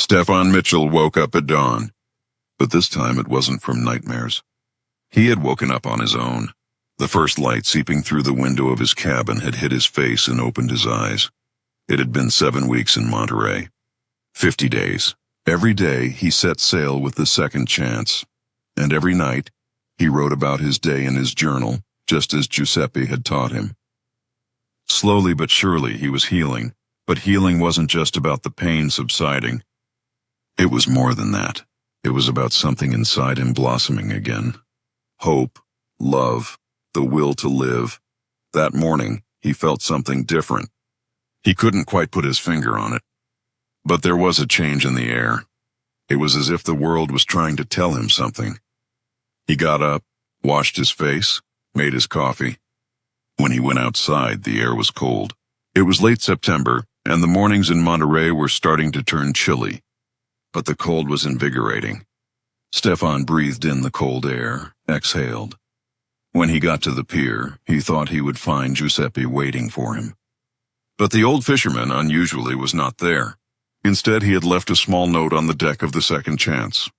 Stephan Mitchell woke up at dawn, but this time it wasn't from nightmares. He had woken up on his own. The first light seeping through the window of his cabin had hit his face and opened his eyes. It had been 7 weeks in Monterey. 50 days. Every day he set sail with the second chance, and every night he wrote about his day in his journal, just as Giuseppe had taught him. Slowly but surely he was healing, but healing wasn't just about the pain subsiding. It was more than that. It was about something inside him blossoming again. Hope, love, the will to live. That morning, he felt something different. He couldn't quite put his finger on it. But there was a change in the air. It was as if the world was trying to tell him something. He got up, washed his face, made his coffee. When he went outside, the air was cold. It was late September, and the mornings in Monterey were starting to turn chilly. But the cold was invigorating. Stephan breathed in the cold air, exhaled. When he got to the pier, he thought he would find Giuseppe waiting for him. But the old fisherman, unusually, was not there. Instead, he had left a small note on the deck of the second chance.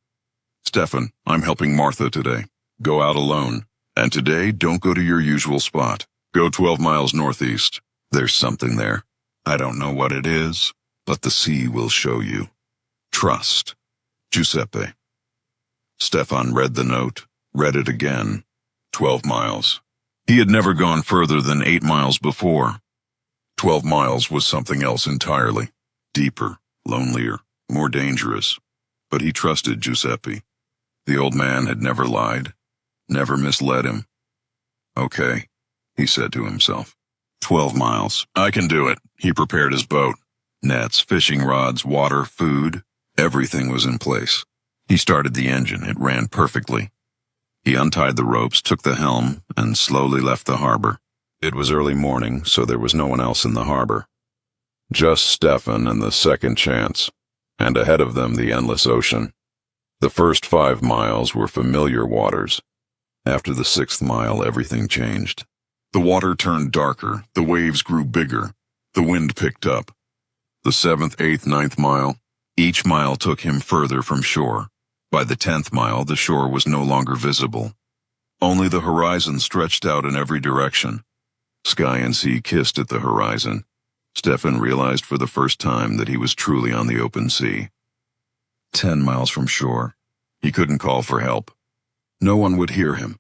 "Stephan, I'm helping Martha today. Go out alone. And today, don't go to your usual spot. Go 12 miles northeast. There's something there. I don't know what it is, but the sea will show you. Trust. Giuseppe." Stephan read the note, read it again. 12 miles. He had never gone further than 8 miles before. 12 miles was something else entirely. Deeper, lonelier, more dangerous. But he trusted Giuseppe. The old man had never lied, never misled him. "Okay," he said to himself. 12 miles. I can do it. He prepared his boat. Nets, fishing rods, water, food. Everything was in place. He started the engine. It ran perfectly. He untied the ropes, took the helm, and slowly left the harbor. It was early morning, so there was no one else in the harbor. Just Stephan and the second chance, and ahead of them the endless ocean. The first 5 miles were familiar waters. After the 6th mile, everything changed. The water turned darker, the waves grew bigger, the wind picked up. The 7th, 8th, 9th mile, each mile took him further from shore. By the 10th mile, the shore was no longer visible. Only the horizon stretched out in every direction. Sky and sea kissed at the horizon. Stephan realized for the first time that he was truly on the open sea. 10 miles from shore. He couldn't call for help. No one would hear him.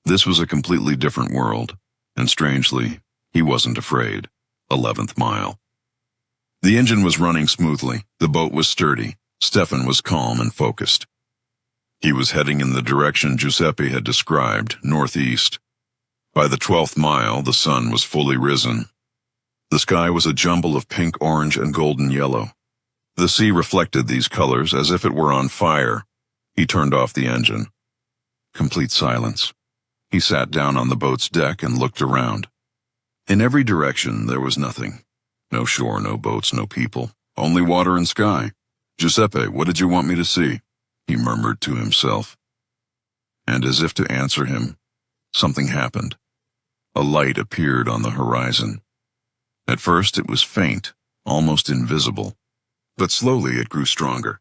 This was a completely different world, and strangely, he wasn't afraid. 11th mile. The engine was running smoothly. The boat was sturdy. Stephan was calm and focused. He was heading in the direction Giuseppe had described, northeast. By the 12th mile, the sun was fully risen. The sky was a jumble of pink, orange, and golden yellow. The sea reflected these colors as if it were on fire. He turned off the engine. Complete silence. He sat down on the boat's deck and looked around. In every direction, there was nothing. No shore, no boats, no people. Only water and sky. "Giuseppe, what did you want me to see?" he murmured to himself. And as if to answer him, something happened. A light appeared on the horizon. At first it was faint, almost invisible, but slowly it grew stronger.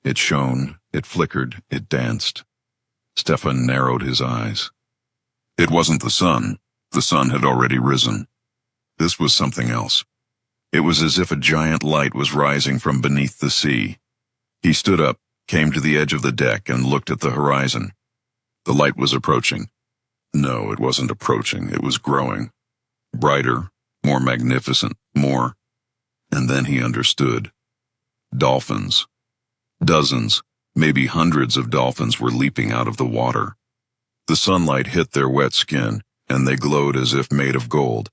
It shone, it flickered, it danced. Stephan narrowed his eyes. It wasn't the sun. The sun had already risen. This was something else. It was as if a giant light was rising from beneath the sea. He stood up, came to the edge of the deck, and looked at the horizon. The light was approaching. No, it wasn't approaching, it was growing. Brighter, more magnificent, more. And then he understood. Dolphins. Dozens, maybe hundreds of dolphins were leaping out of the water. The sunlight hit their wet skin, and they glowed as if made of gold.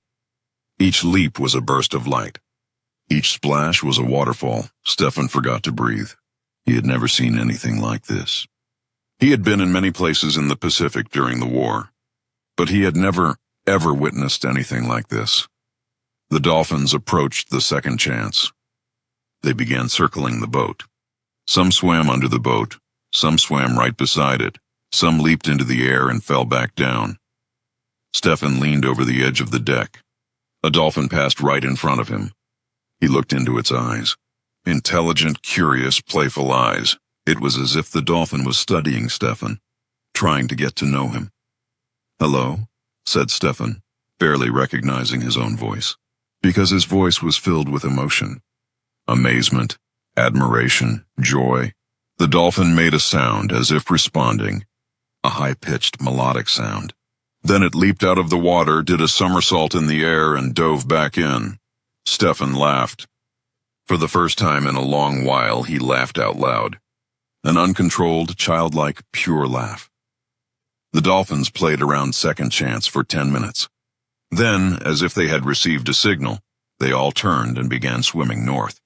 Each leap was a burst of light. Each splash was a waterfall. Stephan forgot to breathe. He had never seen anything like this. He had been in many places in the Pacific during the war, but he had never, ever witnessed anything like this. The dolphins approached the second chance. They began circling the boat. Some swam under the boat, some swam right beside it, some leaped into the air and fell back down. Stephan leaned over the edge of the deck. A dolphin passed right in front of him. He looked into its eyes. Intelligent, curious, playful eyes. It was as if the dolphin was studying Stephan, trying to get to know him. "Hello," said Stephan, barely recognizing his own voice, because his voice was filled with emotion. Amazement, admiration, joy. The dolphin made a sound as if responding, a high-pitched melodic sound. Then it leaped out of the water, did a somersault in the air, and dove back in. Stephan laughed. For the first time in a long while, he laughed out loud. An uncontrolled, childlike, pure laugh. The Dolphins played around second chance for 10 minutes. Then, as if they had received a signal, they all turned and began swimming north.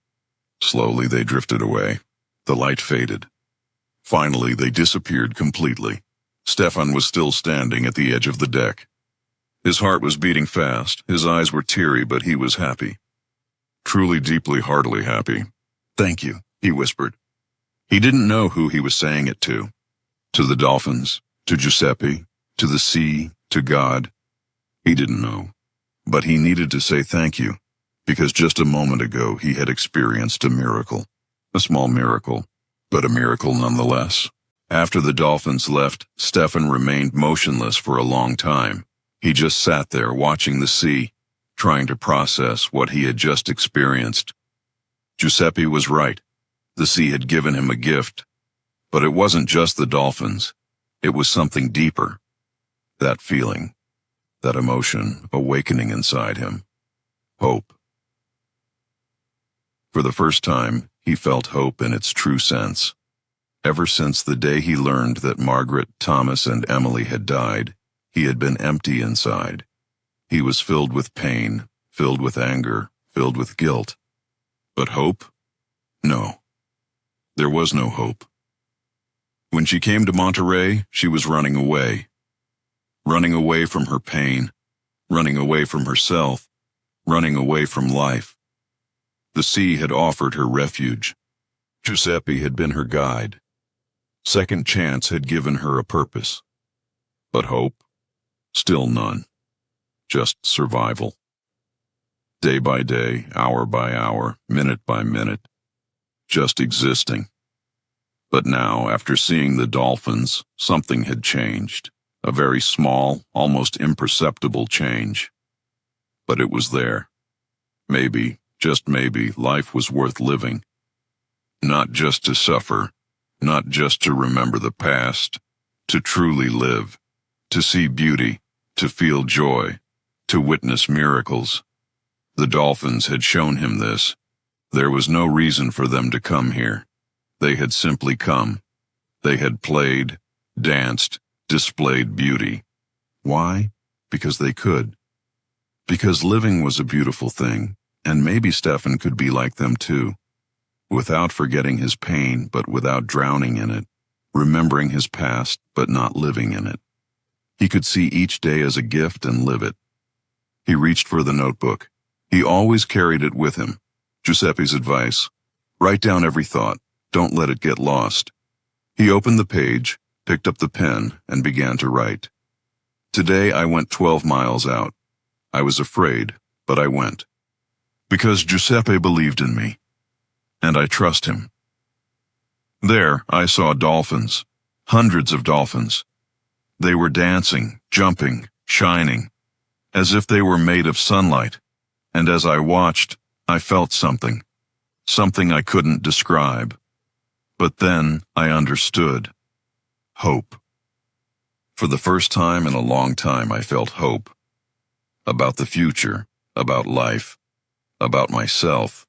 Slowly they drifted away. The light faded. Finally, they disappeared completely. Stephan was still standing at the edge of the deck. His heart was beating fast, his eyes were teary, but he was happy. Truly, deeply, heartily happy. "Thank you," he whispered. He didn't know who he was saying it to. To the Dolphins, to Giuseppe, to the sea, to God. He didn't know. But he needed to say thank you, because just a moment ago he had experienced a miracle. A small miracle, but a miracle nonetheless. After the Dolphins left, Stephan remained motionless for a long time. He just sat there watching the sea, trying to process what he had just experienced. Giuseppe was right. The sea had given him a gift. But it wasn't just the Dolphins. It was something deeper. That feeling, that emotion awakening inside him. Hope. For the first time, he felt hope in its true sense. Ever since the day he learned that Margaret, Thomas, and Emily had died, he had been empty inside. He was filled with pain, filled with anger, filled with guilt. But hope? No. There was no hope. When she came to Monterey, she was running away. Running away from her pain, running away from herself, running away from life. The sea had offered her refuge. Giuseppe had been her guide. Second chance had given her a purpose. But hope? Still none. Just survival. Day by day, hour by hour, minute by minute. Just existing. But now, after seeing the Dolphins, something had changed. A very small, almost imperceptible change. But it was there. Maybe, just maybe, life was worth living. Not just to suffer, not just to remember the past, to truly live, to see beauty, to feel joy, to witness miracles. The Dolphins had shown him this. There was no reason for them to come here. They had simply come. They had played, danced, displayed beauty. Why? Because they could. Because living was a beautiful thing, and maybe Stephan could be like them too. Without forgetting his pain, but without drowning in it. Remembering his past, but not living in it. He could see each day as a gift and live it. He reached for the notebook. He always carried it with him. Giuseppe's advice: write down every thought. Don't let it get lost. He opened the page, picked up the pen, and began to write. Today I went 12 miles out. I was afraid, but I went. Because Giuseppe believed in me. And I trust him. There I saw dolphins. Hundreds of dolphins. They were dancing, jumping, shining, as if they were made of sunlight. And as I watched, I felt something. Something I couldn't describe. But then I understood. Hope. For the first time in a long time I felt hope. About the future, about life, about myself.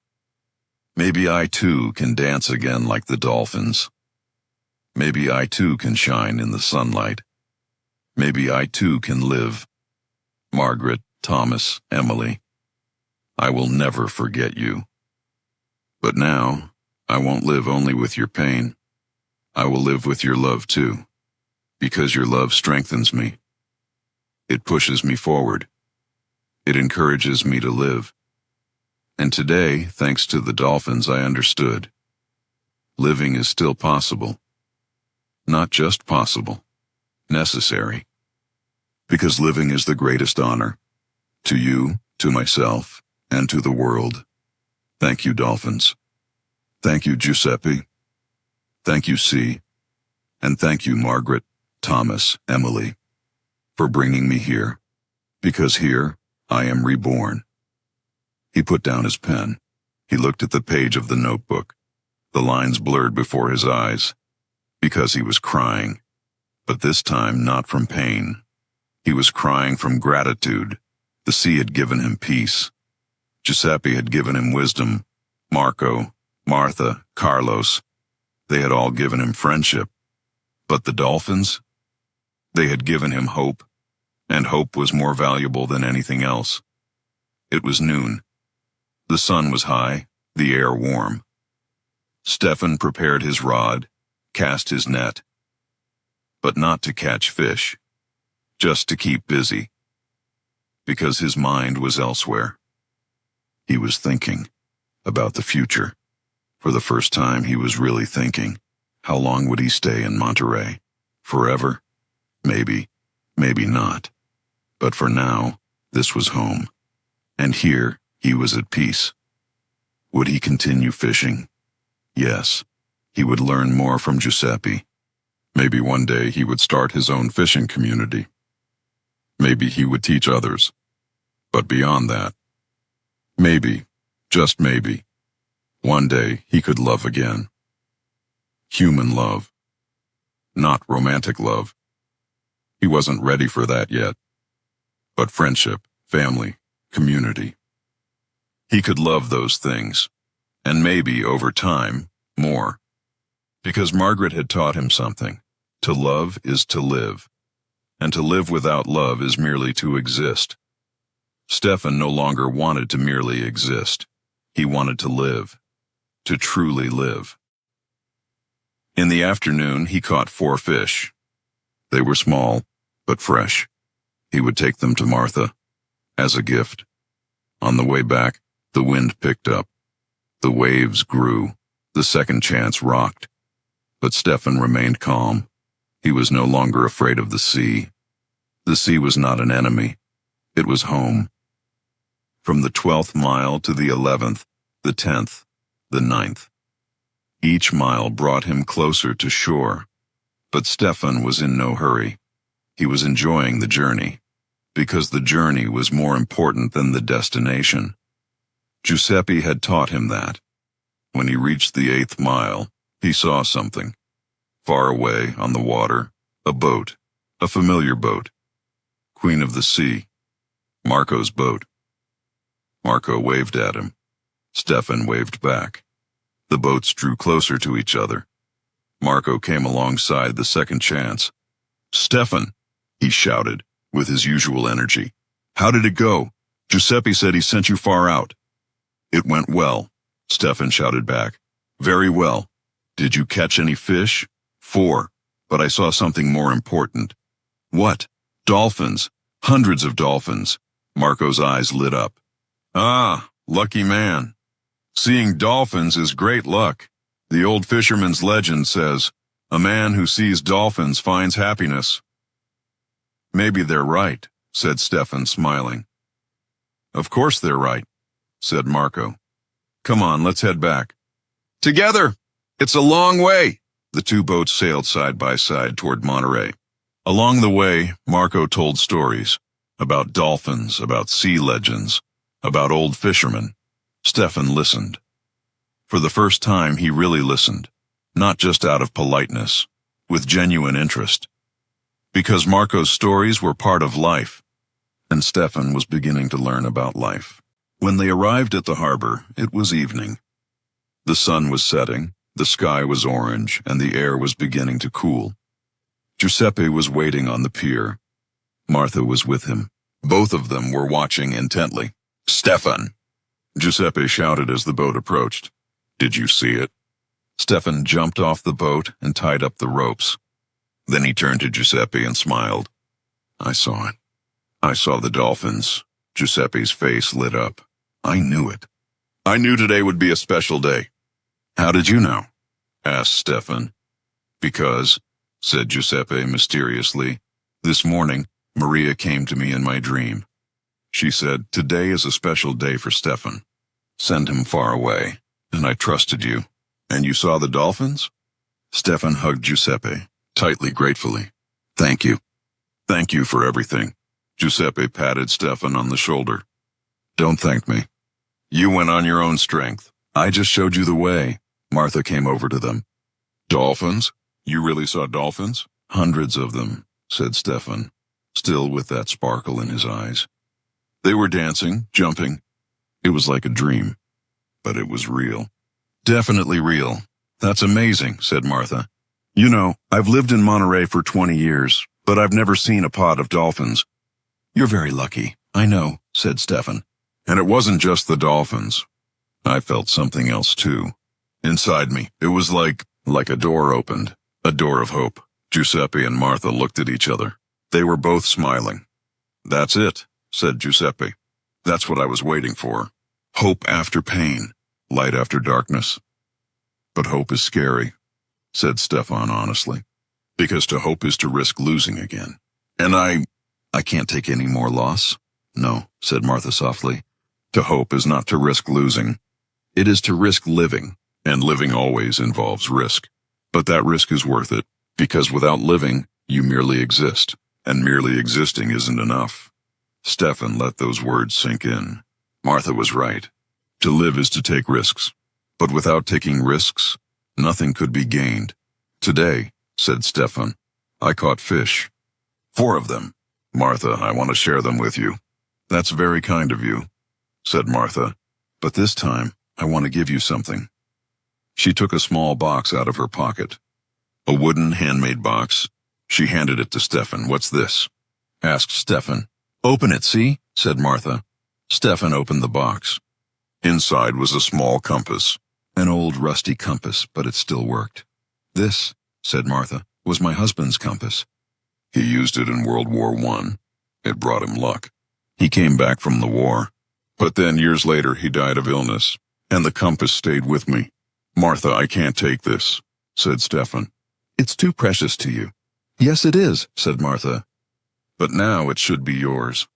Maybe I too can dance again like the dolphins. Maybe I too can shine in the sunlight. Maybe I too can live. Margaret, Thomas, Emily, I will never forget you. But now, I won't live only with your pain. I will live with your love too, because your love strengthens me. It pushes me forward. It encourages me to live. And today, thanks to the Dolphins, I understood. Living is still possible. Not just possible, necessary. Because living is the greatest honor. To you, to myself, and to the world. Thank you, Dolphins. Thank you, Giuseppe. Thank you, C. And thank you, Margaret, Thomas, Emily, for bringing me here. Because here, I am reborn. He put down his pen. He looked at the page of the notebook. The lines blurred before his eyes. Because he was crying. But this time not from pain. He was crying from gratitude. The sea had given him peace. Giuseppe had given him wisdom. Marco, Martha, Carlos, they had all given him friendship. But the Dolphins? They had given him hope, and hope was more valuable than anything else. It was noon. The sun was high, the air warm. Stephan prepared his rod, cast his net. But not to catch fish, just to keep busy. Because his mind was elsewhere. He was thinking about the future. For the first time, he was really thinking. How long would he stay in Monterey? Forever? Maybe, maybe not. But for now, this was home. And here, he was at peace. Would he continue fishing? Yes. He would learn more from Giuseppe. Maybe one day he would start his own fishing community. Maybe he would teach others. But beyond that, maybe, just maybe, one day he could love again. Human love. Not romantic love. He wasn't ready for that yet. But friendship, family, community. He could love those things, and maybe, over time, more. Because Margaret had taught him something. To love is to live. And to live without love is merely to exist. Stephan no longer wanted to merely exist. He wanted to live. To truly live. In the afternoon, he caught 4 fish. They were small, but fresh. He would take them to Martha, as a gift. On the way back, the wind picked up. The waves grew. The second chance rocked. But Stephan remained calm. He was no longer afraid of the sea. The sea was not an enemy. It was home. From the 12th mile to the 11th, the 10th, the 9th. Each mile brought him closer to shore. But Stephan was in no hurry. He was enjoying the journey, because the journey was more important than the destination. Giuseppe had taught him that. When he reached the 8th mile, he saw something. Far away, on the water, a boat, a familiar boat. Queen of the Sea, Marco's boat. Marco waved at him. Stephan waved back. The boats drew closer to each other. Marco came alongside the second chance. "Stephan," he shouted, with his usual energy. "How did it go? Giuseppe said he sent you far out." "It went well," Stephan shouted back. "Very well. Did you catch any fish?" "4, but I saw something more important." "What?" "Dolphins. Hundreds of dolphins." Marco's eyes lit up. "Ah, lucky man. Seeing dolphins is great luck. The old fisherman's legend says, a man who sees dolphins finds happiness." "Maybe they're right," said Stephan, smiling. "Of course they're right," said Marco. "Come on, let's head back." "Together! It's a long way!" The 2 boats sailed side by side toward Monterey. Along the way, Marco told stories about dolphins, about sea legends, about old fishermen. Stephan listened. For the first time, he really listened, not just out of politeness, with genuine interest. Because Marco's stories were part of life, and Stephan was beginning to learn about life. When they arrived at the harbor, it was evening. The sun was setting, the sky was orange, and the air was beginning to cool. Giuseppe was waiting on the pier. Martha was with him. Both of them were watching intently. "Stephan!" Giuseppe shouted as the boat approached. "Did you see it?" Stephan jumped off the boat and tied up the ropes. Then he turned to Giuseppe and smiled. "I saw it. I saw the dolphins." Giuseppe's face lit up. "I knew it. I knew today would be a special day." "How did you know?" asked Stephan. "Because," said Giuseppe mysteriously, "this morning, Maria came to me in my dream. She said, 'Today is a special day for Stephan. Send him far away.' And I trusted you. And you saw the dolphins? Stephan hugged Giuseppe, tightly gratefully. Thank you. Thank you for everything. Giuseppe patted Stephan on the shoulder. Don't thank me. You went on your own strength. I just showed you the way. Martha came over to them. Dolphins? You really saw dolphins? Hundreds of them, said Stephan, still with that sparkle in his eyes. They were dancing, jumping. It was like a dream, but it was real. Definitely real. That's amazing, said Martha. You know, I've lived in Monterey for 20 years, but I've never seen a pod of dolphins. You're very lucky, I know, said Stephan. And it wasn't just the dolphins. I felt something else too. Inside me, it was like a door opened, a door of hope. Giuseppe and Martha looked at each other. They were both smiling. That's it, said Giuseppe. That's what I was waiting for. Hope after pain, light after darkness. But hope is scary, said Stephan honestly, because to hope is to risk losing again. And I can't take any more loss. No, said Martha softly. To hope is not to risk losing. It is to risk living, and living always involves risk. But that risk is worth it, because without living, you merely exist, and merely existing isn't enough. Stephan let those words sink in. Martha was right. To live is to take risks. But without taking risks, nothing could be gained. Today, said Stephan, I caught fish. 4 of them. Martha, I want to share them with you. That's very kind of you, said Martha. But this time, I want to give you something. She took a small box out of her pocket. A wooden handmade box. She handed it to Stephan. What's this? Asked Stephan. Open it, see? Said Martha. Stephan opened the box. Inside was a small compass. An old rusty compass, but it still worked. This, said Martha, was my husband's compass. He used it in World War I. It brought him luck. He came back from the war. But then years later he died of illness, and the compass stayed with me. Martha, I can't take this, said Stephan. It's too precious to you. Yes, it is, said Martha. But now it should be yours,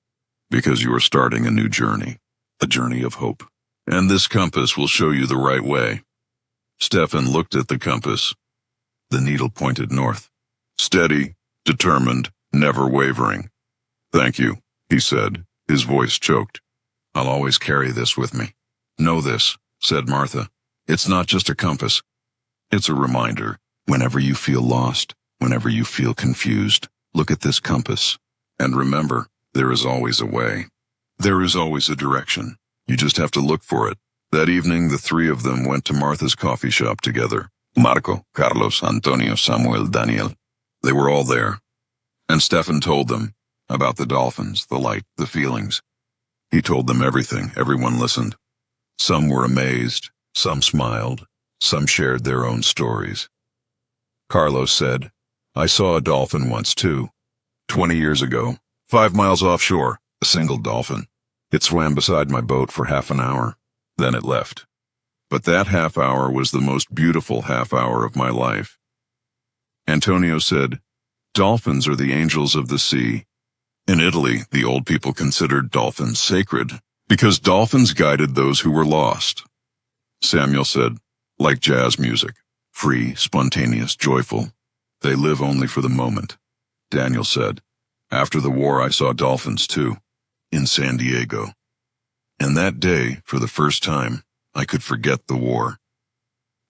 because you are starting a new journey, a journey of hope. And this compass will show you the right way. Stephan looked at the compass. The needle pointed north. Steady, determined, never wavering. Thank you, he said, his voice choked. I'll always carry this with me. Know this, said Martha. It's not just a compass. It's a reminder. Whenever you feel lost, whenever you feel confused, look at this compass. And remember, there is always a way. There is always a direction. You just have to look for it. That evening, the 3 of them went to Martha's coffee shop together. Marco, Carlos, Antonio, Samuel, Daniel. They were all there. And Stephan told them about the dolphins, the light, the feelings. He told them everything. Everyone listened. Some were amazed. Some smiled. Some shared their own stories. Carlos said, I saw a dolphin once too. 20 years ago, 5 miles offshore, a single dolphin. It swam beside my boat for half an hour. Then it left. But that half hour was the most beautiful half hour of my life. Antonio said, dolphins are the angels of the sea. In Italy, the old people considered dolphins sacred because dolphins guided those who were lost. Samuel said, like jazz music, free, spontaneous, joyful. They live only for the moment. Daniel said, after the war I saw dolphins too, in San Diego. And that day, for the first time, I could forget the war.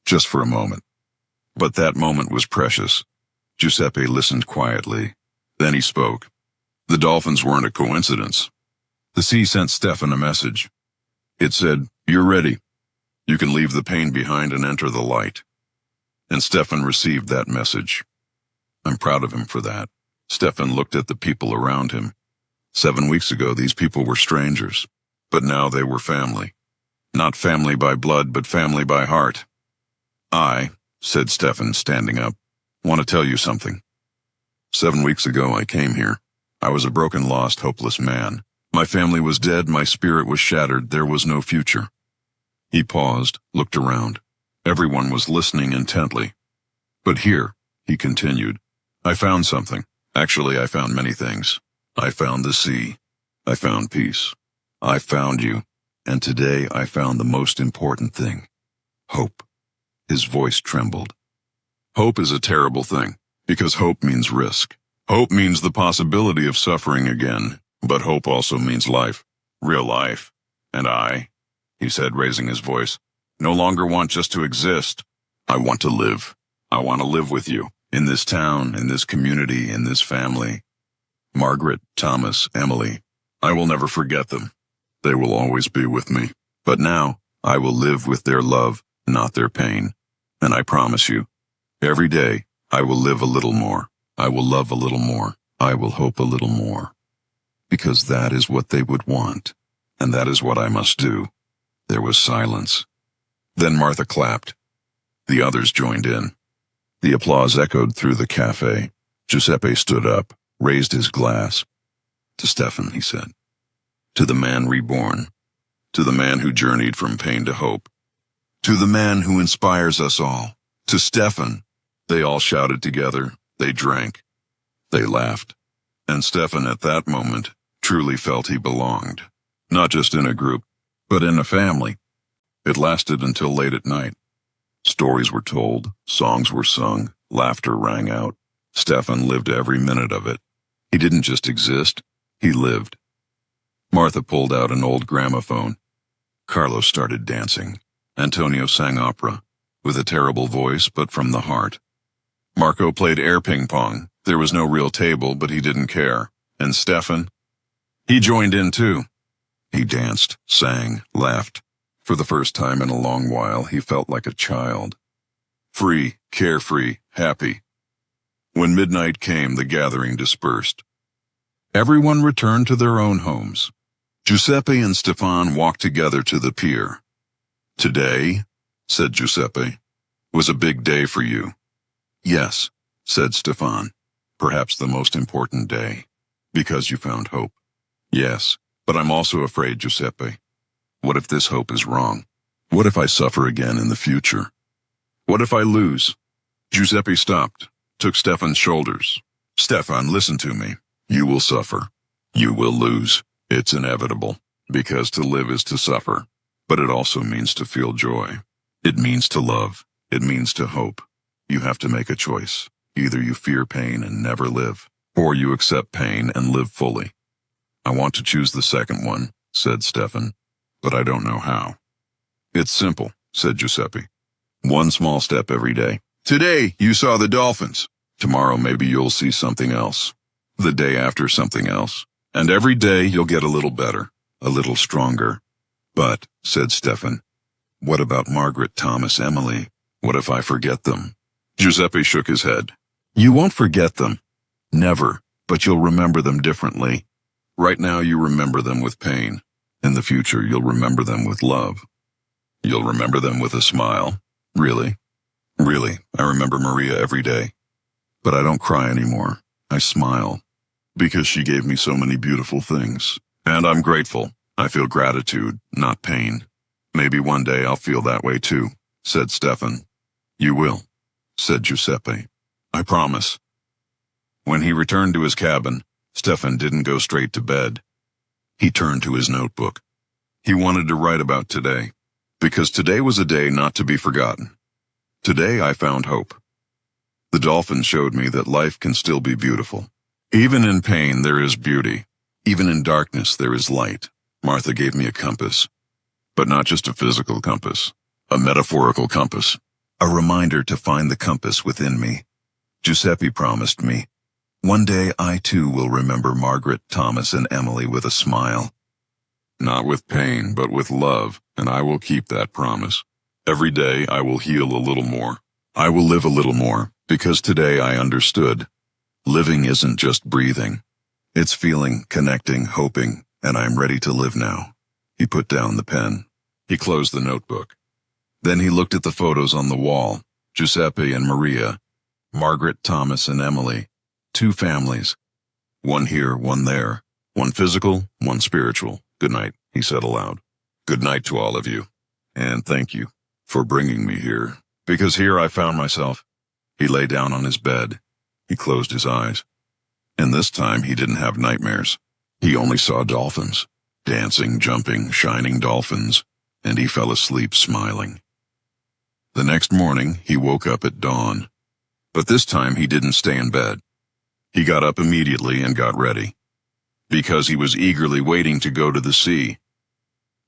Just for a moment. But that moment was precious. Giuseppe listened quietly. Then he spoke. The dolphins weren't a coincidence. The sea sent Stephan a message. It said, you're ready. You can leave the pain behind and enter the light. And Stephan received that message. I'm proud of him for that. Stephan looked at the people around him. 7 weeks ago, these people were strangers, but now they were family. Not family by blood, but family by heart. I, said Stephan, standing up, want to tell you something. 7 weeks ago, I came here. I was a broken, lost, hopeless man. My family was dead, my spirit was shattered, there was no future. He paused, looked around. Everyone was listening intently. But here, he continued, I found something. Actually, I found many things. I found the sea. I found peace. I found you. And today I found the most important thing. Hope. His voice trembled. Hope is a terrible thing, because hope means risk. Hope means the possibility of suffering again, but hope also means life. Real life. And I, he said, raising his voice, no longer want just to exist. I want to live. I want to live with you, in this town, in this community, in this family. Margaret, Thomas, Emily, I will never forget them. They will always be with me. But now, I will live with their love, not their pain. And I promise you, every day, I will live a little more. I will love a little more. I will hope a little more. Because that is what they would want. And that is what I must do. There was silence. Then Martha clapped. The others joined in. The applause echoed through the cafe. Giuseppe stood up, raised his glass. To Stephan, he said. To the man reborn. To the man who journeyed from pain to hope. To the man who inspires us all. To Stephan. They all shouted together. They drank. They laughed. And Stephan at that moment truly felt he belonged. Not just in a group, but in a family. It lasted until late at night. Stories were told, songs were sung, laughter rang out. Stephan lived every minute of it. He didn't just exist, he lived. Martha pulled out an old gramophone. Carlos started dancing. Antonio sang opera, with a terrible voice but from the heart. Marco played air ping pong. There was no real table, but he didn't care. And Stephan? He joined in too. He danced, sang, laughed. For the first time in a long while, he felt like a child. Free, carefree, happy. When midnight came, the gathering dispersed. Everyone returned to their own homes. Giuseppe and Stephan walked together to the pier. Today, said Giuseppe, was a big day for you. Yes, said Stephan, perhaps the most important day, because you found hope. Yes, but I'm also afraid, Giuseppe. What if this hope is wrong? What if I suffer again in the future? What if I lose? Giuseppe stopped, took Stephan's shoulders. Stephan, listen to me. You will suffer. You will lose. It's inevitable, because to live is to suffer. But it also means to feel joy. It means to love. It means to hope. You have to make a choice. Either you fear pain and never live, or you accept pain and live fully. I want to choose the second one, said Stephan, but I don't know how. It's simple, said Giuseppe. One small step every day. Today, you saw the Dolphins. Tomorrow, maybe you'll see something else. The day after, something else. And every day, you'll get a little better, a little stronger. But, said Stephan, what about Margaret, Thomas, Emily? What if I forget them? Giuseppe shook his head. You won't forget them. Never, but you'll remember them differently. Right now, you remember them with pain. In the future, you'll remember them with love. You'll remember them with a smile. Really? Really, I remember Maria every day. But I don't cry anymore. I smile. Because she gave me so many beautiful things. And I'm grateful. I feel gratitude, not pain. Maybe one day I'll feel that way too, said Stephan. You will, said Giuseppe. I promise. When he returned to his cabin, Stephan didn't go straight to bed. He turned to his notebook. He wanted to write about today, because today was a day not to be forgotten. Today I found hope. The Dolphins showed me that life can still be beautiful. Even in pain there is beauty. Even in darkness there is light. Martha gave me a compass. But not just a physical compass. A metaphorical compass. A reminder to find the compass within me. Giuseppe promised me. One day I too will remember Margaret, Thomas, and Emily with a smile. Not with pain, but with love, and I will keep that promise. Every day I will heal a little more. I will live a little more, because today I understood. Living isn't just breathing. It's feeling, connecting, hoping, and I'm ready to live now. He put down the pen. He closed the notebook. Then he looked at the photos on the wall. Giuseppe and Maria. Margaret, Thomas, and Emily. 2 families. One here, one there. One physical, one spiritual. Good night, he said aloud. Good night to all of you. And thank you for bringing me here. Because here I found myself. He lay down on his bed. He closed his eyes. And this time he didn't have nightmares. He only saw dolphins. Dancing, jumping, shining dolphins. And he fell asleep smiling. The next morning, he woke up at dawn. But this time he didn't stay in bed. He got up immediately and got ready, because he was eagerly waiting to go to the sea.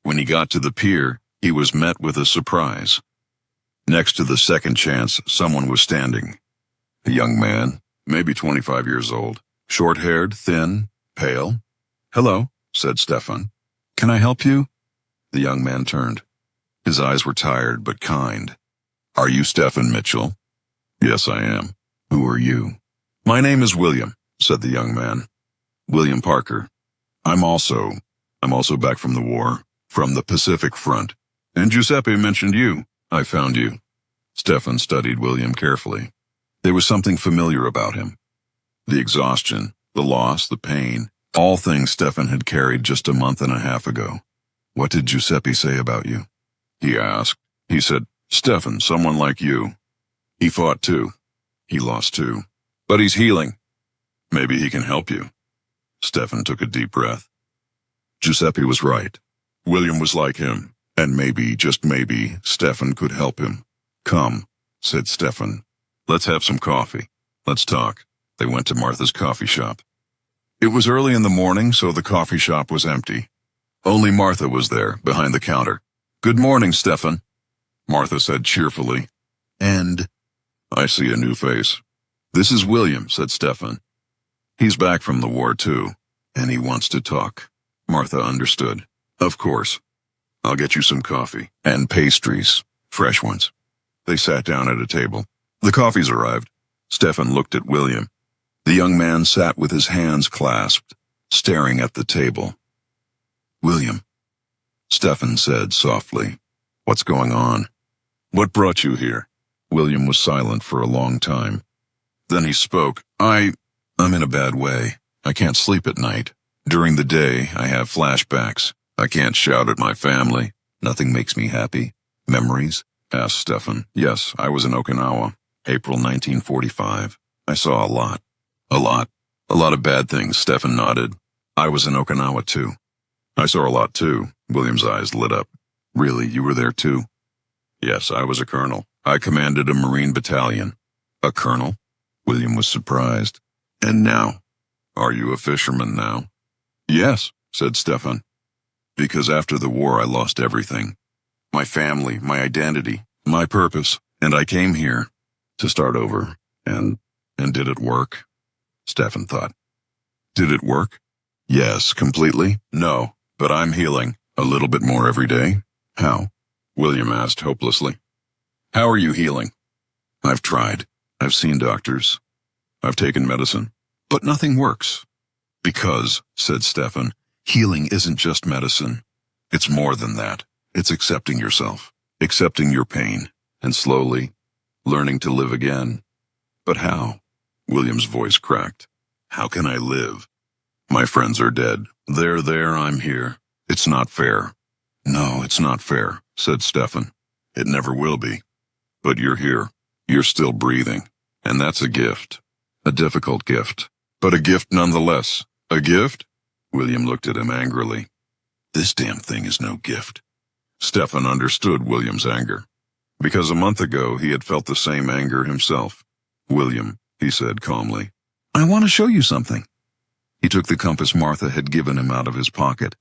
When he got to the pier, he was met with a surprise. Next to the second chance, someone was standing. A young man, maybe 25 years old, short-haired, thin, pale. "Hello," said Stephan. "Can I help you?" The young man turned. His eyes were tired but kind. "Are you Stephan Mitchell?" "Yes, I am. Who are you?" "My name is William," said the young man. "William Parker. I'm also back from the war, from the Pacific Front. And Giuseppe mentioned you. I found you." Stephan studied William carefully. There was something familiar about him. The exhaustion, the loss, the pain, all things Stephan had carried just a month and a half ago. "What did Giuseppe say about you?" he asked. "He said, Stephan, someone like you. He fought too. He lost too. But he's healing. Maybe he can help you." Stephan took a deep breath. Giuseppe was right. William was like him, and maybe, just maybe, Stephan could help him. "Come," said Stephan. "Let's have some coffee. Let's talk." They went to Martha's coffee shop. It was early in the morning, so the coffee shop was empty. Only Martha was there, behind the counter. "Good morning, Stephan," Martha said cheerfully. "And I see a new face." "This is William," said Stephan. "He's back from the war, too, and he wants to talk." Martha understood. "Of course. I'll get you some coffee and pastries, fresh ones." They sat down at a table. The coffees arrived. Stephan looked at William. The young man sat with his hands clasped, staring at the table. "William," Stephan said softly, "what's going on? What brought you here?" William was silent for a long time. Then he spoke. I'm in a bad way. I can't sleep at night. During the day, I have flashbacks. I can't shout at my family. Nothing makes me happy." "Memories?" asked Stephan. "Yes, I was in Okinawa, April 1945. I saw a lot. A lot of bad things," Stephan nodded. "I was in Okinawa, too." "I saw a lot, too." William's eyes lit up. "Really, you were there, too?" "Yes, I was a colonel. I commanded a Marine battalion." "A colonel?" William was surprised. "And now? Are you a fisherman now?" "Yes," said Stephan. "Because after the war I lost everything. My family, my identity, my purpose, and I came here to start over. And did it work?" Stephan thought. "Did it work?" "Yes, completely." "No, but I'm healing. A little bit more every day." "How?" William asked hopelessly. "How are you healing?" "I've tried. I've seen doctors. I've taken medicine. But nothing works." "Because," said Stephan, "healing isn't just medicine. It's more than that. It's accepting yourself, accepting your pain, and slowly learning to live again." "But how?" William's voice cracked. "How can I live? My friends are dead. They're there, I'm here. It's not fair." "No, it's not fair," said Stephan. "It never will be. But you're here. You're still breathing. And that's a gift. A difficult gift. But a gift nonetheless. A gift?" William looked at him angrily. "This damn thing is no gift." Stephan understood William's anger, because a month ago he had felt the same anger himself. "William," he said calmly, "I want to show you something." He took the compass Martha had given him out of his pocket.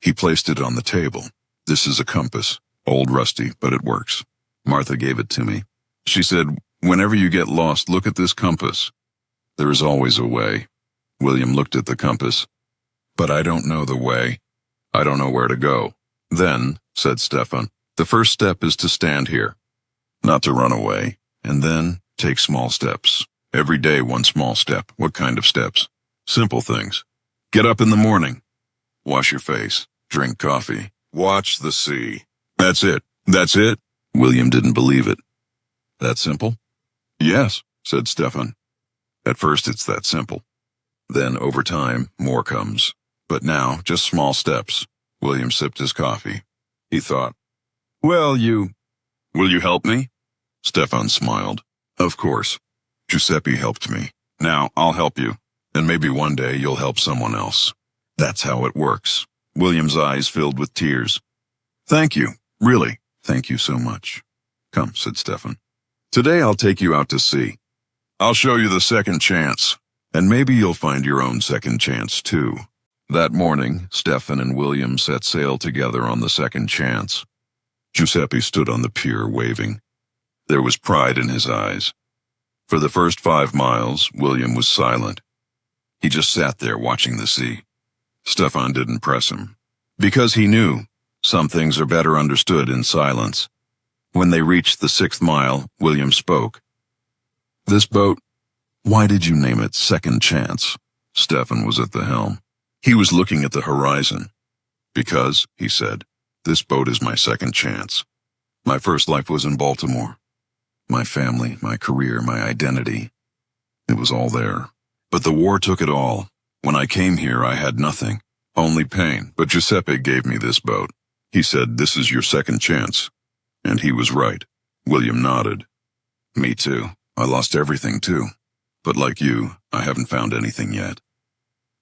He placed it on the table. "This is a compass, old rusty, but it works. Martha gave it to me. She said, whenever you get lost, look at this compass. There is always a way." William looked at the compass. "But I don't know the way. I don't know where to go." "Then," said Stephan, "the first step is to stand here, not to run away, and then take small steps. Every day one small step." "What kind of steps?" "Simple things. Get up in the morning. Wash your face. Drink coffee. Watch the sea. That's it. That's it." William didn't believe it. "That simple?" "Yes," said Stephan. "At first it's that simple. Then, over time, more comes. But now, just small steps." William sipped his coffee. He thought, "Well, will you help me?" Stephan smiled. "Of course. Giuseppe helped me. Now, I'll help you. And maybe one day you'll help someone else. That's how it works." William's eyes filled with tears. "Thank you. Really, thank you so much." Come, said Stephan. Today I'll take you out to sea. I'll show you the second chance, and maybe you'll find your own second chance too. That morning, Stephan and William set sail together on the second chance. Giuseppe stood on the pier waving. There was pride in his eyes. For the first 5 miles, William was silent. He just sat there watching the sea. Stephan didn't press him, because he knew some things are better understood in silence. When they reached the 6th mile, William spoke. This boat, why did you name it Second Chance? Stephan was at the helm. He was looking at the horizon. Because, he said, this boat is my second chance. My first life was in Baltimore. My family, my career, my identity. It was all there. But the war took it all. When I came here, I had nothing, only pain. But Giuseppe gave me this boat. He said, this is your second chance. And he was right. William nodded. Me too. I lost everything too. But like you, I haven't found anything yet.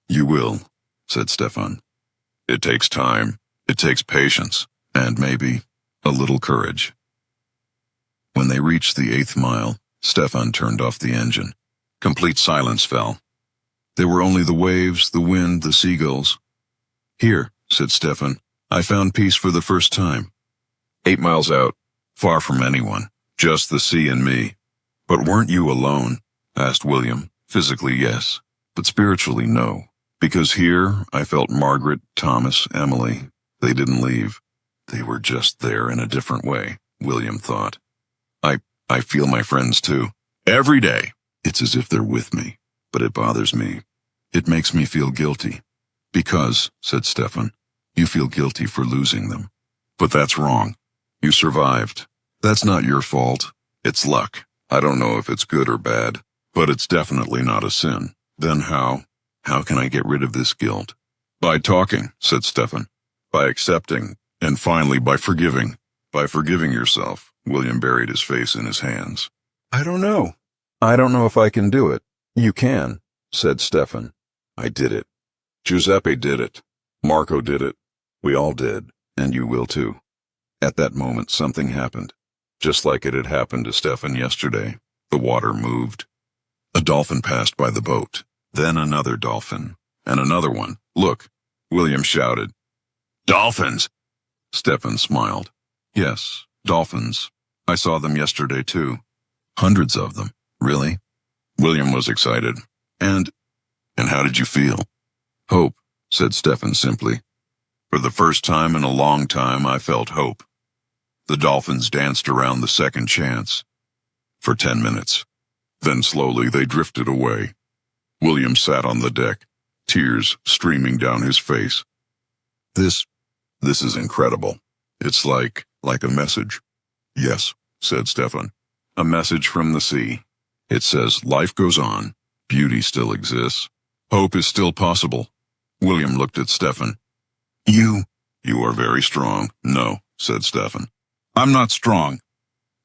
You will, said Stephan. It takes time. It takes patience. And maybe a little courage. When they reached the 8th mile, Stephan turned off the engine. Complete silence fell. There were only the waves, the wind, the seagulls. Here, said Stephan, I found peace for the first time. 8 miles out, far from anyone, just the sea and me. But weren't you alone? Asked William. Physically, yes, but spiritually, no. Because here, I felt Margaret, Thomas, Emily. They didn't leave. They were just there in a different way, William thought. I feel my friends too. Every day. It's as if they're with me, but it bothers me. It makes me feel guilty. Because, said Stephan, you feel guilty for losing them. But that's wrong. You survived. That's not your fault. It's luck. I don't know if it's good or bad, but it's definitely not a sin. Then how? How can I get rid of this guilt? By talking, said Stephan. By accepting, and finally by forgiving. By forgiving yourself. William buried his face in his hands. I don't know. I don't know if I can do it. You can, said Stephan. I did it. Giuseppe did it. Marco did it. We all did, and you will too. At that moment, something happened. Just like it had happened to Stephan yesterday. The water moved. A dolphin passed by the boat. Then another dolphin. And another one. Look, William shouted. Dolphins! Stephan smiled. Yes, dolphins. I saw them yesterday too. Hundreds of them. Really? William was excited. And how did you feel? Hope, said Stephan simply. For the first time in a long time, I felt hope. The dolphins danced around the second chance. For 10 minutes. Then slowly they drifted away. William sat on the deck, tears streaming down his face. This is incredible. It's like a message. Yes, said Stephan. A message from the sea. It says life goes on, beauty still exists, hope is still possible. William looked at Stephan. You are very strong. No, said Stephan. I'm not strong.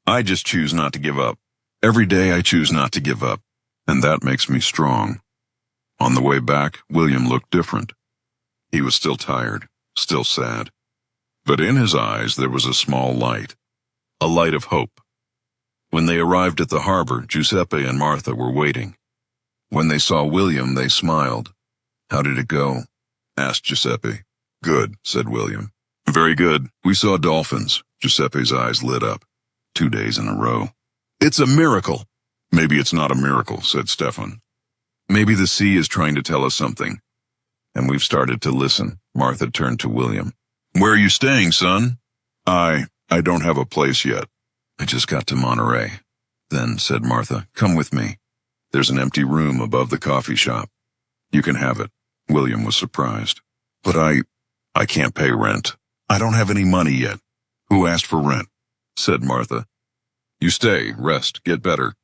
I just choose not to give up. Every day I choose not to give up, and that makes me strong. On the way back, William looked different. He was still tired, still sad. But in his eyes there was a small light, a light of hope. When they arrived at the harbor, Giuseppe and Martha were waiting. When they saw William, they smiled. How did it go? Asked Giuseppe. Good, said William. Very good. We saw dolphins. Giuseppe's eyes lit up. 2 days in a row. It's a miracle. Maybe it's not a miracle, said Stephan. Maybe the sea is trying to tell us something. And we've started to listen. Martha turned to William. Where are you staying, son? I don't have a place yet. I just got to Monterey. Then, said Martha, come with me. There's an empty room above the coffee shop. You can have it. William was surprised. But I can't pay rent. I don't have any money yet. Who asked for rent? Said Martha. You stay, rest, get better.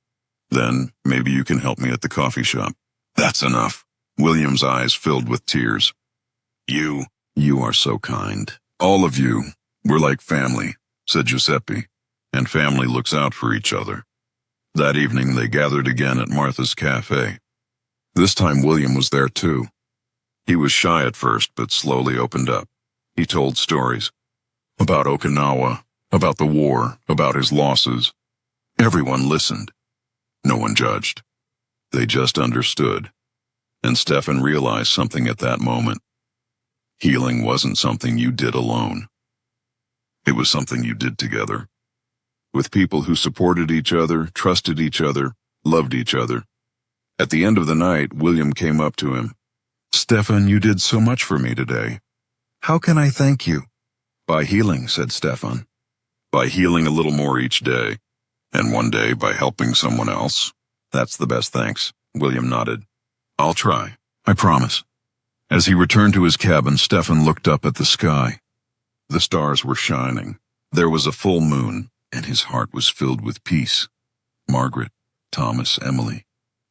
Then maybe you can help me at the coffee shop. That's enough. William's eyes filled with tears. You are so kind. All of you. We're like family, said Giuseppe. And family looks out for each other. That evening they gathered again at Martha's cafe. This time William was there too. He was shy at first, but slowly opened up. He told stories. About Okinawa, about the war, about his losses. Everyone listened. No one judged. They just understood. And Stephan realized something at that moment. Healing wasn't something you did alone. It was something you did together. With people who supported each other, trusted each other, loved each other. At the end of the night, William came up to him. "Stephan, you did so much for me today. How can I thank you?" "By healing," said Stephan. "By healing a little more each day. And one day by helping someone else." "That's the best thanks," William nodded. "I'll try, I promise." As he returned to his cabin, Stephan looked up at the sky. The stars were shining. There was a full moon, and his heart was filled with peace. "Margaret, Thomas, Emily,"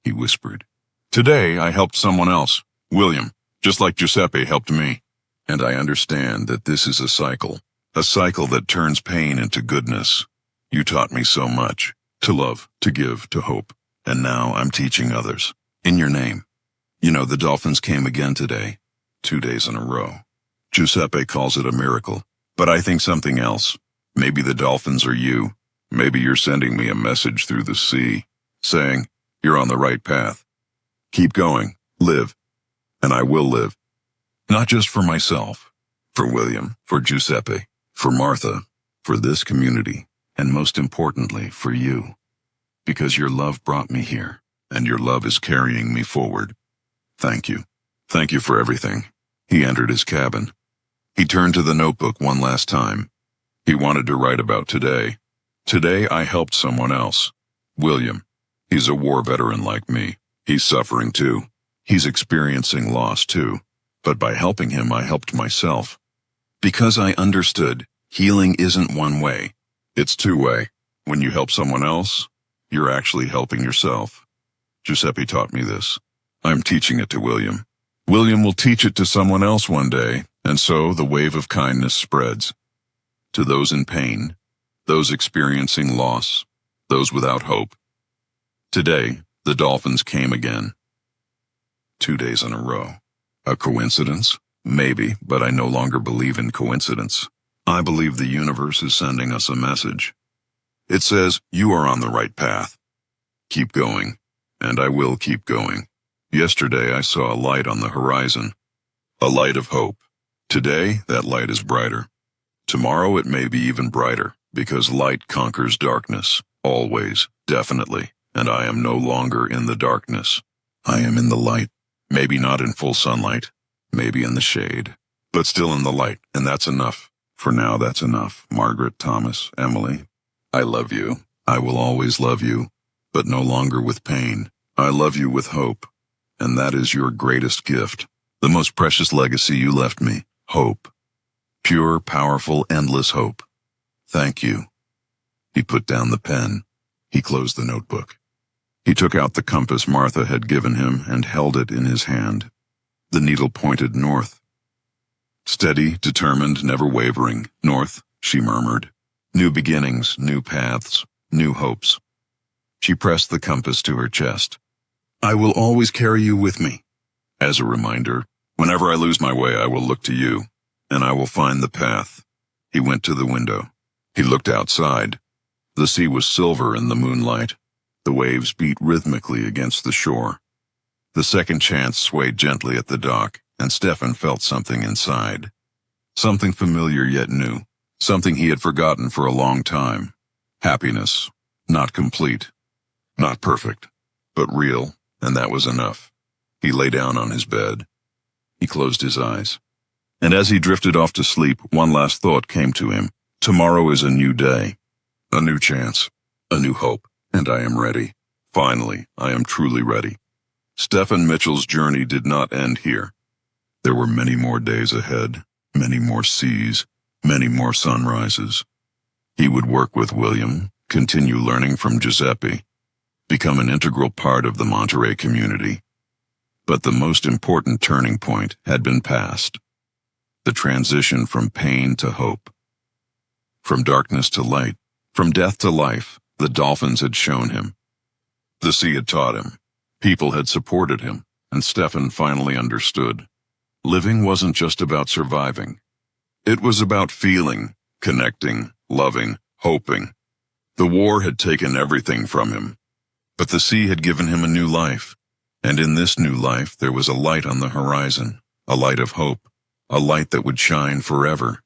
he whispered. "Today I helped someone else, William, just like Giuseppe helped me. And I understand that this is a cycle that turns pain into goodness. You taught me so much, to love, to give, to hope. And now I'm teaching others, in your name. You know, the Dolphins came again today, 2 days in a row. Giuseppe calls it a miracle, but I think something else. Maybe the Dolphins are you. Maybe you're sending me a message through the sea, saying, you're on the right path. Keep going, live, and I will live. Not just for myself, for William, for Giuseppe, for Martha, for this community, and most importantly, for you. Because your love brought me here, and your love is carrying me forward. Thank you. Thank you for everything." He entered his cabin. He turned to the notebook one last time. He wanted to write about today. Today I helped someone else. William. He's a war veteran like me. He's suffering too. He's experiencing loss too. But by helping him, I helped myself. Because I understood, healing isn't one way. It's two-way. When you help someone else, you're actually helping yourself. Giuseppe taught me this. I'm teaching it to William. William will teach it to someone else one day, and so the wave of kindness spreads. To those in pain, those experiencing loss, those without hope. Today, the Dolphins came again. 2 days in a row. A coincidence? Maybe, but I no longer believe in coincidence. I believe the universe is sending us a message. It says, you are on the right path. Keep going, and I will keep going. Yesterday I saw a light on the horizon, a light of hope. Today, that light is brighter. Tomorrow it may be even brighter, because light conquers darkness, always, definitely, and I am no longer in the darkness. I am in the light, maybe not in full sunlight, maybe in the shade, but still in the light, and that's enough. For now, that's enough. Margaret, Thomas, Emily, I love you. I will always love you, but no longer with pain. I love you with hope, and that is your greatest gift, the most precious legacy you left me, hope. Pure, powerful, endless hope. Thank you. He put down the pen. He closed the notebook. He took out the compass Martha had given him and held it in his hand. The needle pointed north. Steady, determined, never wavering. North, she murmured. New beginnings, new paths, new hopes. She pressed the compass to her chest. I will always carry you with me. As a reminder, whenever I lose my way, I will look to you, and I will find the path. He went to the window. He looked outside. The sea was silver in the moonlight. The waves beat rhythmically against the shore. The second chance swayed gently at the dock, and Stephan felt something inside. Something familiar yet new. Something he had forgotten for a long time. Happiness. Not complete. Not perfect. But real, and that was enough. He lay down on his bed. He closed his eyes. And as he drifted off to sleep, one last thought came to him. Tomorrow is a new day. A new chance. A new hope. And I am ready. Finally, I am truly ready. Stephan Mitchell's journey did not end here. There were many more days ahead, many more seas, many more sunrises. He would work with William, continue learning from Giuseppe, become an integral part of the Monterey community. But the most important turning point had been passed. The transition from pain to hope. From darkness to light, from death to life, the Dolphins had shown him. The sea had taught him. People had supported him, and Stephan finally understood. Living wasn't just about surviving. It was about feeling, connecting, loving, hoping. The war had taken everything from him, but the sea had given him a new life. And in this new life there was a light on the horizon, a light of hope, a light that would shine forever.